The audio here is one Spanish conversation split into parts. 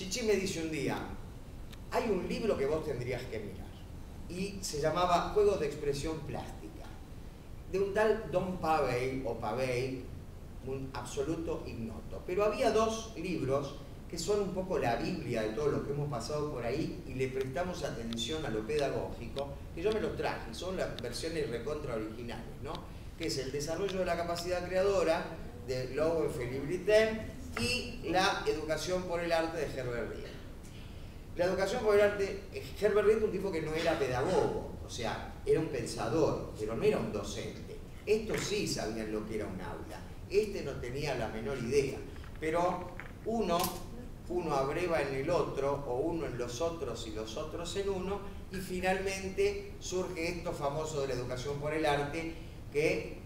Chichi me dice un día, hay un libro que vos tendrías que mirar, y se llamaba Juegos de Expresión Plástica, de un tal Don Pavey, o Pavey, un absoluto ignoto. Pero había dos libros que son un poco la Biblia de todo lo que hemos pasado por ahí, y le prestamos atención a lo pedagógico, que yo me los traje, son las versiones recontra originales, ¿no? Que es El desarrollo de la capacidad creadora, de Lowe Felibritem, y La educación por el arte, de Herbert Reed. La educación por el arte, Herbert Reed, un tipo que no era pedagogo, o sea, era un pensador, pero no era un docente. Estos sí sabían lo que era un aula, este no tenía la menor idea, pero uno abreva en el otro, o uno en los otros y los otros en uno, y finalmente surge esto famoso de la educación por el arte, que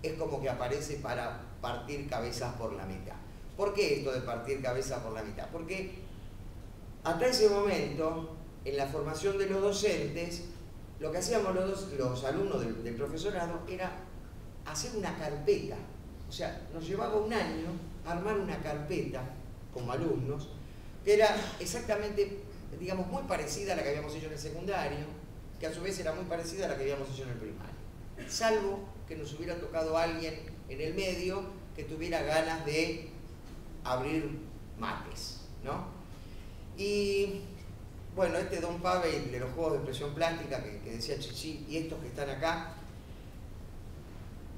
es como que aparece para partir cabezas por la mitad. ¿Por qué esto de partir cabezas por la mitad? Porque hasta ese momento, en la formación de los docentes, lo que hacíamos los alumnos del profesorado era hacer una carpeta. O sea, nos llevaba un año armar una carpeta como alumnos, que era exactamente, digamos, muy parecida a la que habíamos hecho en el secundario, que a su vez era muy parecida a la que habíamos hecho en el primario. Salvo que nos hubiera tocado alguien en el medio que tuviera ganas de abrir mates, ¿no? Y bueno, este Don Pavey de los juegos de expresión plástica que decía Chichi, y estos que están acá,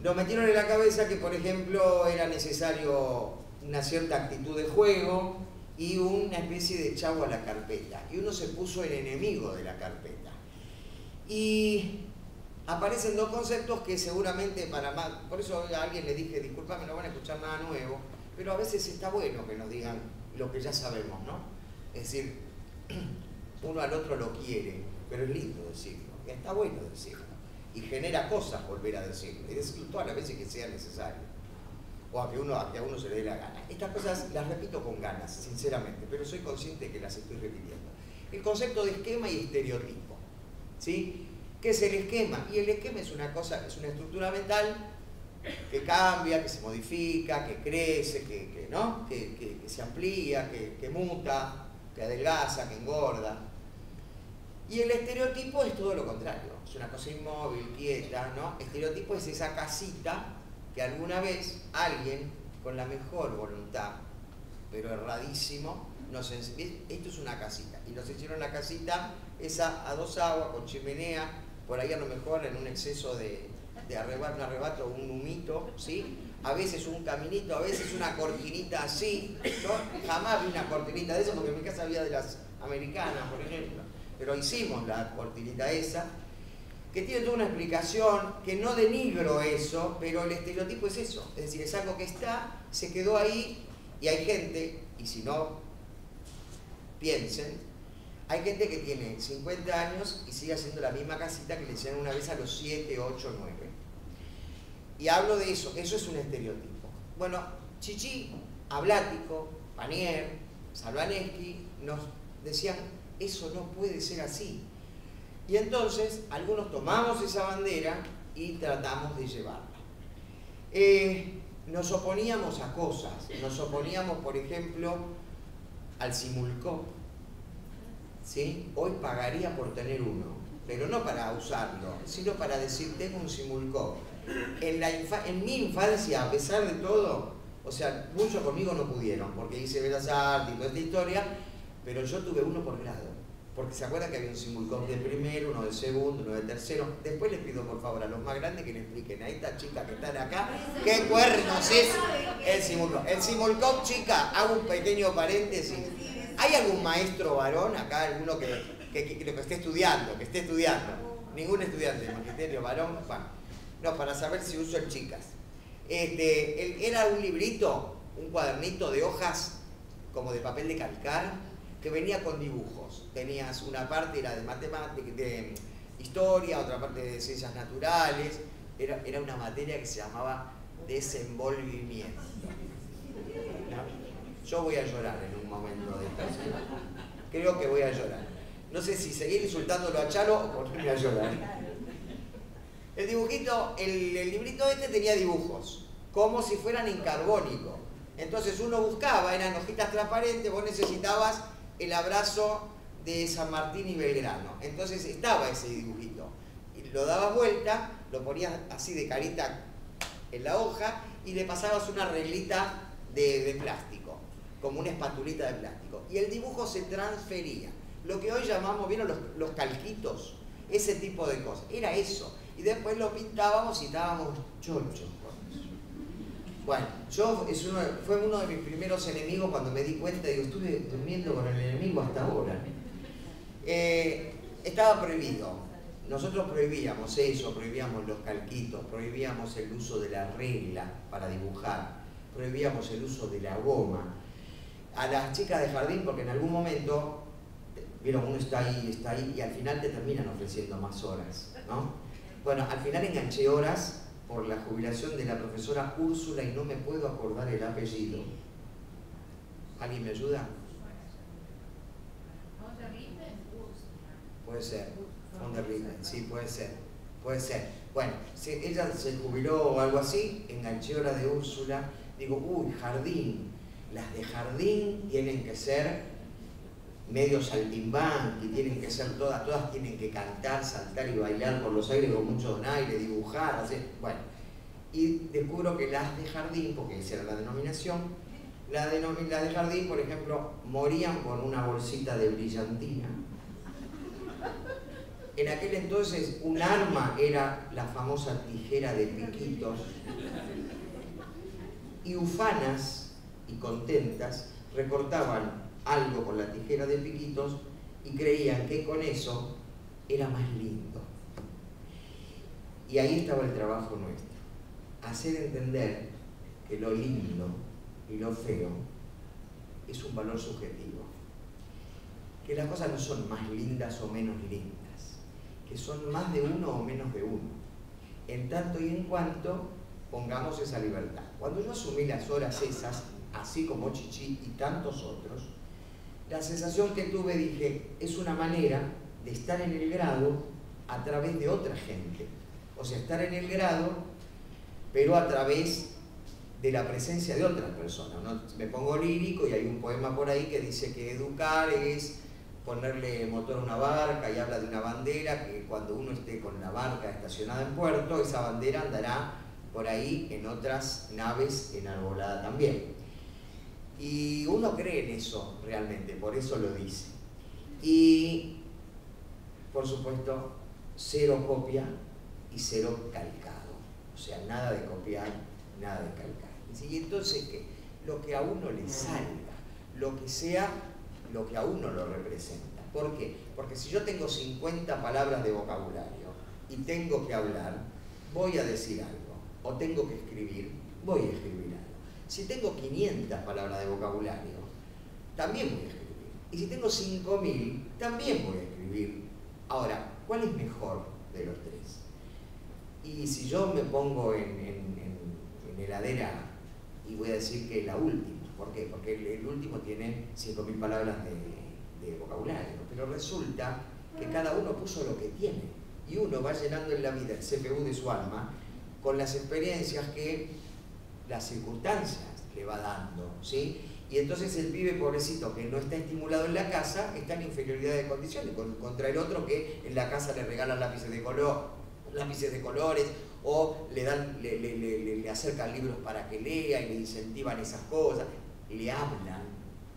nos metieron en la cabeza que, por ejemplo, era necesario una cierta actitud de juego y una especie de chavo a la carpeta. Y uno se puso el enemigo de la carpeta. Y aparecen dos conceptos que seguramente para más... Por eso a alguien le dije, disculpame, no van a escuchar nada nuevo, pero a veces está bueno que nos digan lo que ya sabemos, ¿no? Es decir, uno al otro lo quiere, pero es lindo decirlo, está bueno decirlo, y genera cosas volver a decirlo, y decirlo todas las veces que sea necesario, o a que a uno se le dé la gana. Estas cosas las repito con ganas, sinceramente, pero soy consciente de que las estoy repitiendo. El concepto de esquema y estereotipo, ¿sí? ¿Qué es el esquema? Y el esquema es una cosa, es una estructura mental que cambia, que se modifica, que crece, ¿no? que se amplía, que muta, que adelgaza, que engorda. Y el estereotipo es todo lo contrario, es una cosa inmóvil, quieta, ¿no? Estereotipo es esa casita que alguna vez alguien, con la mejor voluntad, pero erradísimo, esto es una casita, y nos hicieron la casita esa a dos aguas, con chimenea, por ahí a lo mejor en un exceso de arrebato, un humito, ¿sí? A veces un caminito, a veces una cortinita así. Yo jamás vi una cortinita de eso, porque en mi casa había de las americanas, por ejemplo. Pero hicimos la cortinita esa, que tiene toda una explicación, que no denigro eso, pero el estereotipo es eso. Es decir, es algo que está, se quedó ahí, y hay gente, y si no, piensen, hay gente que tiene 50 años y sigue haciendo la misma casita que le hicieron una vez a los 7, 8, 9. Y hablo de eso, eso es un estereotipo. Bueno, Chichi, Ablático, Panier, Salvanesky nos decían, eso no puede ser así. Y entonces, algunos tomamos esa bandera y tratamos de llevarla. Nos oponíamos a cosas, nos oponíamos, por ejemplo, al simulcó. ¿Sí? Hoy pagaría por tener uno, pero no para usarlo, sino para decir, tengo un simulcó. En mi infancia, a pesar de todo, o sea, muchos conmigo no pudieron, porque hice Bellas Artes y toda esta historia, pero yo tuve uno por grado, porque se acuerdan que había un simulcó de primero, uno de segundo, uno de tercero. Después les pido por favor a los más grandes que le expliquen a esta chica que están acá, qué cuernos es el simulcó. El simulcó, chica, hago un pequeño paréntesis. ¿Hay algún maestro varón acá, alguno que esté estudiando, Ningún estudiante de magisterio varón. Bueno, no, para saber si uso el chicas. Era un librito, un cuadernito de hojas como de papel de calcar, que venía con dibujos. Tenías una parte era de matemáticas, de historia, otra parte de ciencias naturales. Era una materia que se llamaba desenvolvimiento. ¿No? Yo voy a llorar en un momento de esta semana. Creo que voy a llorar. No sé si seguir insultándolo a Chalo o ponerme a llorar. El dibujito, el librito este tenía dibujos, como si fueran en carbónico. Entonces uno buscaba, eran hojitas transparentes, vos necesitabas el abrazo de San Martín y Belgrano. Entonces estaba ese dibujito. Y lo dabas vuelta, lo ponías así de carita en la hoja y le pasabas una reglita de plástico, como una espatulita de plástico. Y el dibujo se transfería. Lo que hoy llamamos, ¿vieron los calquitos? Ese tipo de cosas. Era eso. Y después lo pintábamos y estábamos chochos. Bueno, fue uno de mis primeros enemigos cuando me di cuenta, digo, estuve durmiendo con el enemigo hasta ahora. Estaba prohibido. Nosotros prohibíamos eso, prohibíamos los calquitos, prohibíamos el uso de la regla para dibujar, prohibíamos el uso de la goma. A las chicas de jardín, porque en algún momento, vieron, uno está ahí, y al final te terminan ofreciendo más horas, ¿no? Bueno, al final enganché horas por la jubilación de la profesora Úrsula y no me puedo acordar el apellido. ¿Alguien me ayuda? Puede ser. Sí, puede ser. Bueno, si ella se jubiló o algo así, enganché hora de Úrsula. Digo, uy, jardín. Las de jardín tienen que ser medio saltimbanqui, tienen que ser todas tienen que cantar, saltar y bailar por los aires con mucho donaire, dibujar, así. Bueno, y descubro que las de jardín, porque esa era la denominación, las de jardín, por ejemplo, morían con una bolsita de brillantina. En aquel entonces un arma era la famosa tijera de piquitos, y ufanas y contentas recortaban algo con la tijera de piquitos y creían que con eso era más lindo. Y ahí estaba el trabajo nuestro, hacer entender que lo lindo y lo feo es un valor subjetivo, que las cosas no son más lindas o menos lindas, que son más de uno o menos de uno, en tanto y en cuanto pongamos esa libertad. Cuando yo asumí las horas esas, así como Chichi y tantos otros, la sensación que tuve, dije, es una manera de estar en el grado a través de otra gente. O sea, estar en el grado, pero a través de la presencia de otras personas, ¿no? Me pongo lírico y hay un poema por ahí que dice que educar es ponerle motor a una barca y habla de una bandera, que cuando uno esté con la barca estacionada en puerto, esa bandera andará por ahí en otras naves enarboladas también. Y uno cree en eso realmente, por eso lo dice. Y, por supuesto, cero copia y cero calcado. O sea, nada de copiar, nada de calcar. Y entonces, ¿qué? Lo que a uno le salga, lo que sea, lo que a uno lo representa. ¿Por qué? Porque si yo tengo 50 palabras de vocabulario y tengo que hablar, voy a decir algo. O tengo que escribir, voy a escribir algo. Si tengo 500 palabras de vocabulario, también voy a escribir. Y si tengo 5000, también voy a escribir. Ahora, ¿cuál es mejor de los tres? Y si yo me pongo en heladera y voy a decir que la última, ¿por qué? Porque el último tiene 5000 palabras de vocabulario, pero resulta que cada uno puso lo que tiene y uno va llenando en la vida el CPU de su alma con las experiencias que las circunstancias le va dando, ¿sí? Y entonces el pibe pobrecito que no está estimulado en la casa está en inferioridad de condiciones contra el otro que en la casa le regalan lápices de colores, o le acercan libros para que lea y le incentivan esas cosas, le hablan,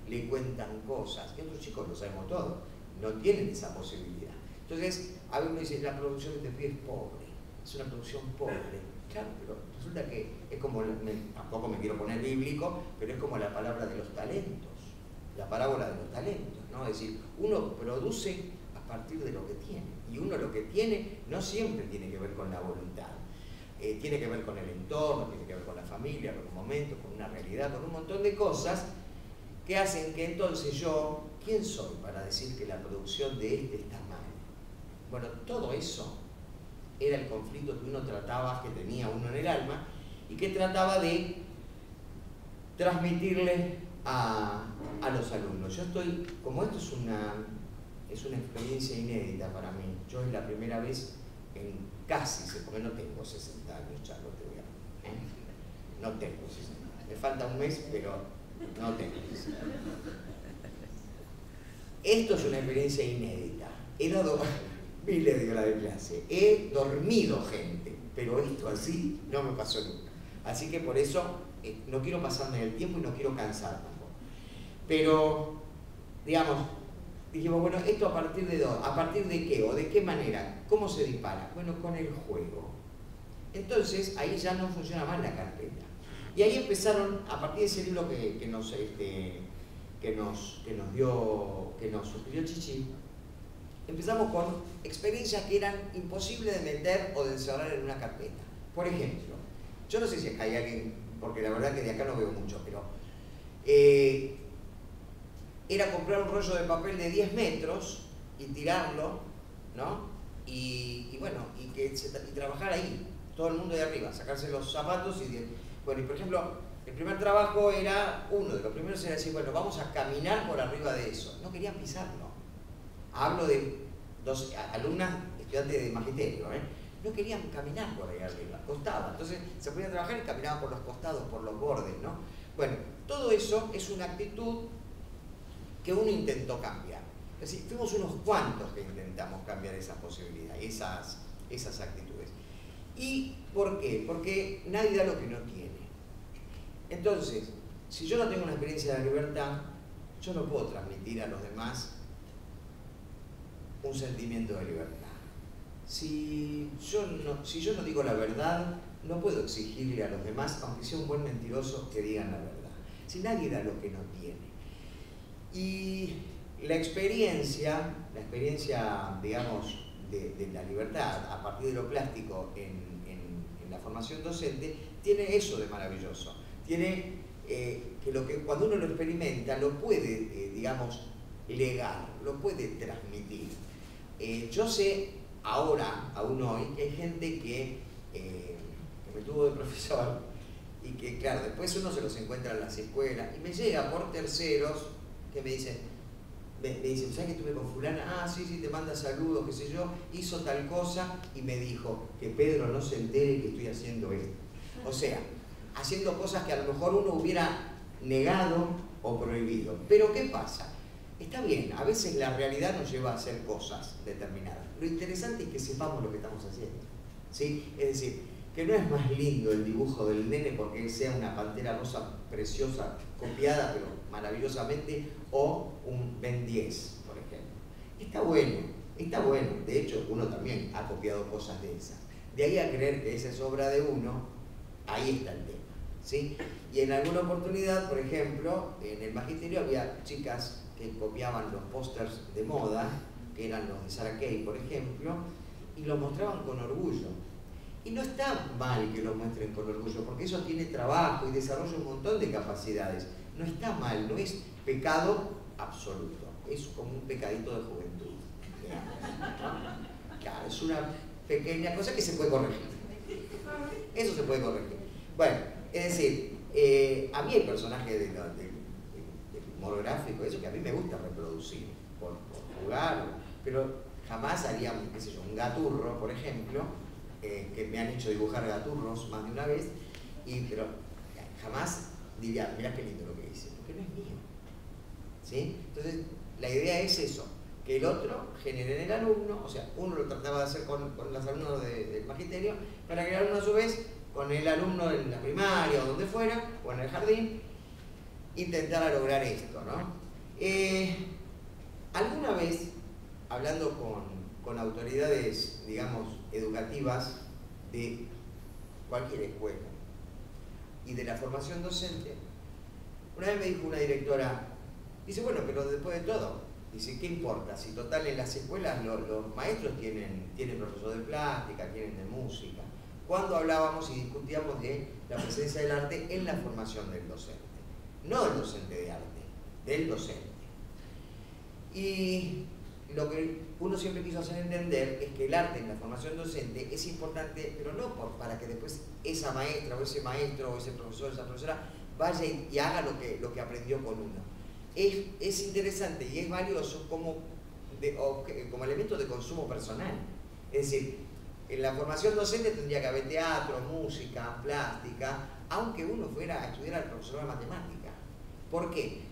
le cuentan cosas. Y otros chicos lo sabemos todo, no tienen esa posibilidad. Entonces, a veces uno dice, la producción de este pibe es pobre, es una producción pobre. Claro, pero resulta que es como, tampoco me quiero poner bíblico, pero es como la palabra de los talentos, la parábola de los talentos, ¿no? Es decir, uno produce a partir de lo que tiene, y uno lo que tiene no siempre tiene que ver con la voluntad, tiene que ver con el entorno, tiene que ver con la familia, con un momento, con una realidad, con un montón de cosas que hacen que entonces yo, ¿quién soy para decir que la producción de este está mal? Bueno, todo eso era el conflicto que uno trataba, que tenía uno en el alma, y que trataba de transmitirle a los alumnos. Yo estoy, como esto es una experiencia inédita para mí, yo es la primera vez en casi, porque no tengo 60 años, Charlo, te voy a... No tengo 60 años. Me falta un mes, pero no tengo. Esto es una experiencia inédita. He dado miles de horas de clase, he dormido gente, pero esto así no me pasó nunca. Así que por eso no quiero pasarme el tiempo y no quiero cansar tampoco. Pero, digamos, dijimos, bueno, ¿esto a partir de dónde? ¿A partir de qué? ¿O de qué manera? ¿Cómo se dispara? Bueno, con el juego. Entonces, ahí ya no funciona más la carpeta. Y ahí empezaron, a partir de ese libro que nos sugirió Chichi, empezamos con experiencias que eran imposibles de meter o de encerrar en una carpeta. Por ejemplo, yo no sé si hay alguien, porque la verdad que de acá no veo mucho, pero era comprar un rollo de papel de 10 metros y tirarlo, ¿no? Y bueno, y trabajar ahí, todo el mundo de arriba, sacarse los zapatos bueno, y por ejemplo, el primer trabajo era, uno de los primeros era decir, bueno, vamos a caminar por arriba de eso. No querían pisarlo. Hablo de dos alumnas, estudiantes de magisterio, no querían caminar por ahí arriba, costaba. Entonces se podían trabajar y caminaban por los costados, por los bordes, ¿no? Bueno, todo eso es una actitud que uno intentó cambiar. Es decir, fuimos unos cuantos que intentamos cambiar esas posibilidades, esas actitudes. ¿Y por qué? Porque nadie da lo que no tiene. Entonces, si yo no tengo una experiencia de libertad, yo no puedo transmitir a los demás un sentimiento de libertad. Si yo no digo la verdad, no puedo exigirle a los demás, aunque sea un buen mentiroso, que digan la verdad. Si nadie da lo que no tiene. Y la experiencia, digamos, de la libertad a partir de lo plástico en la formación docente, tiene eso de maravilloso. Tiene que cuando uno lo experimenta, lo puede, digamos, legar, lo puede transmitir. Yo sé ahora, aún hoy, que hay gente que me tuvo de profesor y que, claro, después uno se los encuentra en las escuelas y me llega por terceros que me dicen, ¿sabes que estuve con fulana? Ah, sí, te manda saludos, qué sé yo, hizo tal cosa y me dijo que Pedro no se entere que estoy haciendo esto. O sea, haciendo cosas que a lo mejor uno hubiera negado o prohibido. Pero ¿qué pasa? Está bien, a veces la realidad nos lleva a hacer cosas determinadas. Lo interesante es que sepamos lo que estamos haciendo, ¿sí? Es decir, que no es más lindo el dibujo del nene porque sea una pantera rosa preciosa, copiada pero maravillosamente, o un Ben 10, por ejemplo. Está bueno. De hecho, uno también ha copiado cosas de esas. De ahí a creer que esa es obra de uno, ahí está el tema, ¿sí? Y en alguna oportunidad, por ejemplo, en el magisterio había chicas que copiaban los pósters de moda, que eran los de Sarah Kay, por ejemplo, y los mostraban con orgullo. Y no está mal que lo muestren con orgullo, porque eso tiene trabajo y desarrolla un montón de capacidades. No está mal, no es pecado absoluto, es como un pecadito de juventud, digamos, ¿no? Claro, es una pequeña cosa que se puede corregir. Eso se puede corregir. Bueno, es decir, a mí hay personajes del humor gráfico, eso que a mí me gusta reproducir, por jugar, pero jamás haría, qué sé yo, un gaturro, por ejemplo, que me han hecho dibujar gaturros más de una vez, pero jamás diría, mirá qué lindo lo que hice, porque no es mío, ¿sí? Entonces, la idea es eso, que el otro genere en el alumno, o sea, uno lo trataba de hacer con los alumnos del magisterio, para que el alumno a su vez, con el alumno en la primaria o donde fuera, o en el jardín, intentara lograr esto, ¿no? Alguna vez, hablando con autoridades, digamos, educativas de cualquier escuela y de la formación docente, una vez me dijo una directora, dice, bueno, pero después de todo, dice, ¿qué importa? Si total en las escuelas los maestros tienen profesor de plástica, tienen de música. Cuando hablábamos y discutíamos de la presencia del arte en la formación del docente, no del docente de arte, del docente. Y lo que uno siempre quiso hacer entender es que el arte en la formación docente es importante, pero no para que después esa maestra o ese maestro o ese profesor o esa profesora vaya y haga lo que aprendió con uno. Es interesante y es valioso como elemento de consumo personal. Es decir, en la formación docente tendría que haber teatro, música, plástica, aunque uno fuera a estudiar al profesor de matemática. ¿Por qué?